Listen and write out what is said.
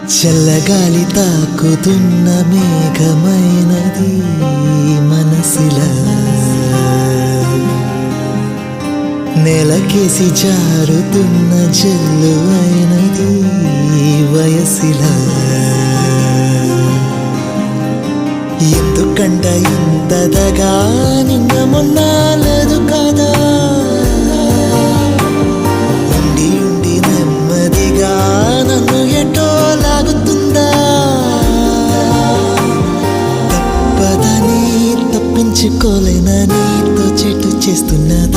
చల్లగాలి తాకుతున్న మేఘమైనది మనసిలా నేలకేసి జారుతున్న జల్లు అయినది వయసిలా ఎందుకంట ఇంతదగా నిన్న మొన్న లేదు కదా ఉండి ఉండి నెమ్మదిగా నన్ను ఎటో లాగుతుందా తప్పదని తప్పించుకోలేనా నీతో చెట్టు చేస్తున్నదా